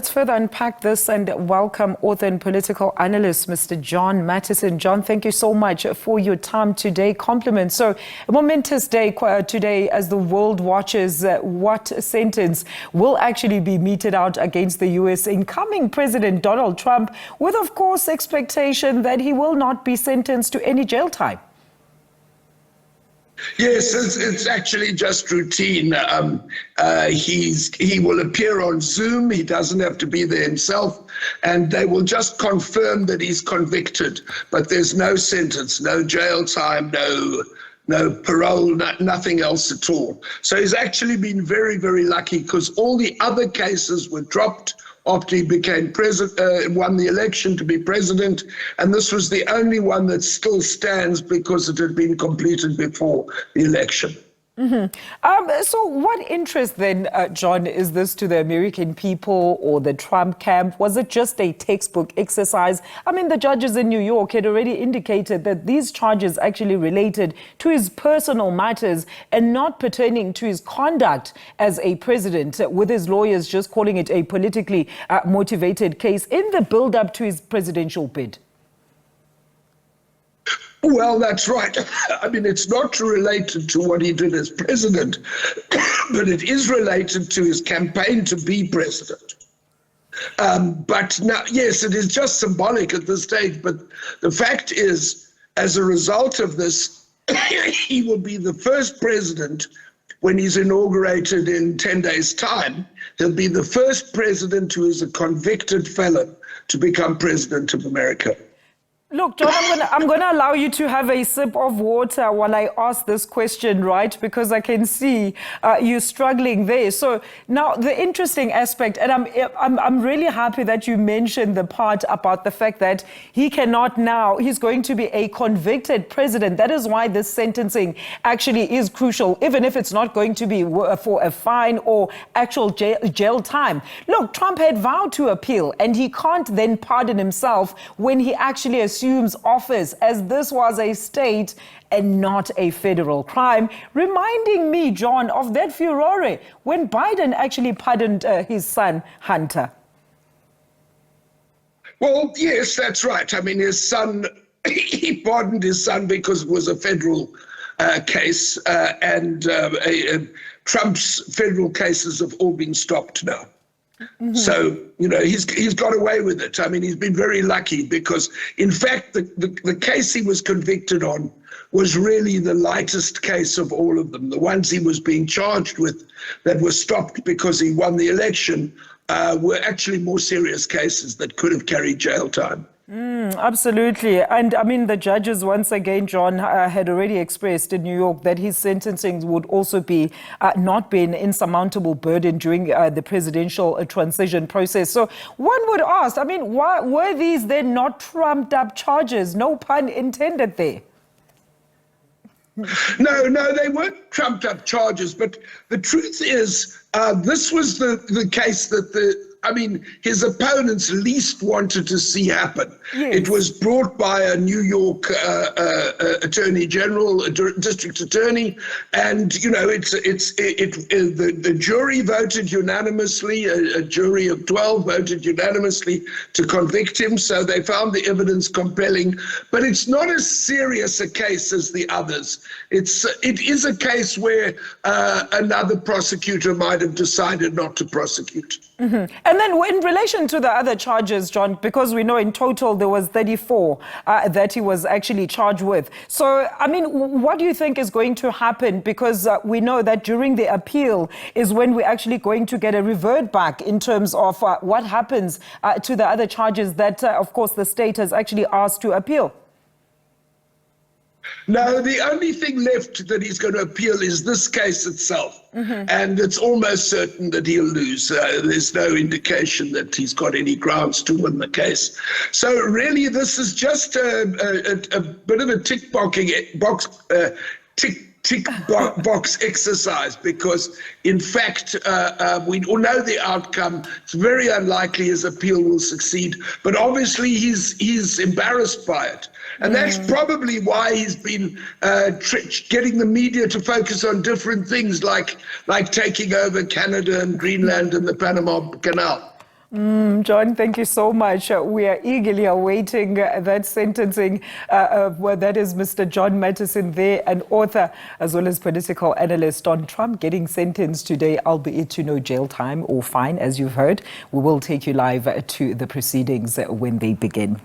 let's further unpack this and welcome author and political analyst, Mr. John Matisonn. John, thank you so much for your time today. Compliments. So, a momentous day today as the world watches what sentence will actually be meted out against the U.S. incoming President Donald Trump, with, of course, expectation that he will not be sentenced to any jail time. Yes, it's actually just routine. He will appear on Zoom. He doesn't have to be there himself, and they will just confirm that he's convicted. But there's no sentence, no jail time, no parole, nothing else at all. So he's actually been very, very lucky, because all the other cases were dropped after he became president, won the election to be president, and this was the only one that still stands because it had been completed before the election. So what interest then, John, is this to the American people or the Trump camp? Was it just a textbook exercise? I mean, the judges in New York had already indicated that these charges actually related to his personal matters and not pertaining to his conduct as a president, with his lawyers just calling it a politically motivated case in the build-up to his presidential bid. Well, that's right. I mean, it's not related to what he did as president, but it is related to his campaign to be president. But now, yes, it is just symbolic at this stage. But the fact is, as a result of this, he will be the first president when he's inaugurated in 10 days' time. He'll be the first president who is a convicted felon to become president of America. Look, John, I'm going to allow you to have a sip of water while I ask this question, right? Because I can see you struggling there. So now the interesting aspect, and I'm really happy that you mentioned the part about the fact that he cannot now, he's going to be a convicted president. That is why this sentencing actually is crucial, even if it's not going to be for a fine or actual jail time. Look, Trump had vowed to appeal, and he can't then pardon himself when he actually assumes office, as this was a state and not a federal crime, reminding me, John, of that furore when Biden actually pardoned his son, Hunter. Well, yes, that's right. I mean, his son, he pardoned his son because it was a federal case, and Trump's federal cases have all been stopped now. So, you know, he's got away with it. I mean, he's been very lucky because, in fact, the case he was convicted on was really the lightest case of all of them. The ones he was being charged with that were stopped because he won the election were actually more serious cases that could have carried jail time. Absolutely. And I mean, the judges, once again, John, had already expressed in New York that his sentencing would also be not be an insurmountable burden during the presidential transition process. So one would ask, I mean, why were these then not trumped up charges? No pun intended there. No, they weren't trumped up charges. But the truth is, this was the case that his opponents least wanted to see happen. Yes. It was brought by a New York attorney general, a district attorney, and you know, the jury voted unanimously. A jury of 12 voted unanimously to convict him. So they found the evidence compelling. But it's not as serious a case as the others. It is a case where another prosecutor might have decided not to prosecute. And then in relation to the other charges, John, because we know in total there was 34 that he was actually charged with. So, I mean, what do you think is going to happen? Because we know that during the appeal is when we're actually going to get a revert back in terms of what happens to the other charges that, of course, the state has actually asked to appeal. No, the only thing left that he's going to appeal is this case itself. And it's almost certain that he'll lose. There's no indication that he's got any grounds to win the case. So really, this is just a bit of a tick box exercise, because in fact we all know the outcome. It's very unlikely his appeal will succeed, but obviously he's embarrassed by it, and that's probably why he's been getting the media to focus on different things like taking over Canada and Greenland and the Panama Canal. John, thank you so much. We are eagerly awaiting that sentencing. Well, that is Mr. John Matisonn there, an author as well as political analyst on Trump getting sentenced today, albeit to no jail time or fine, as you've heard. We will take you live to the proceedings when they begin.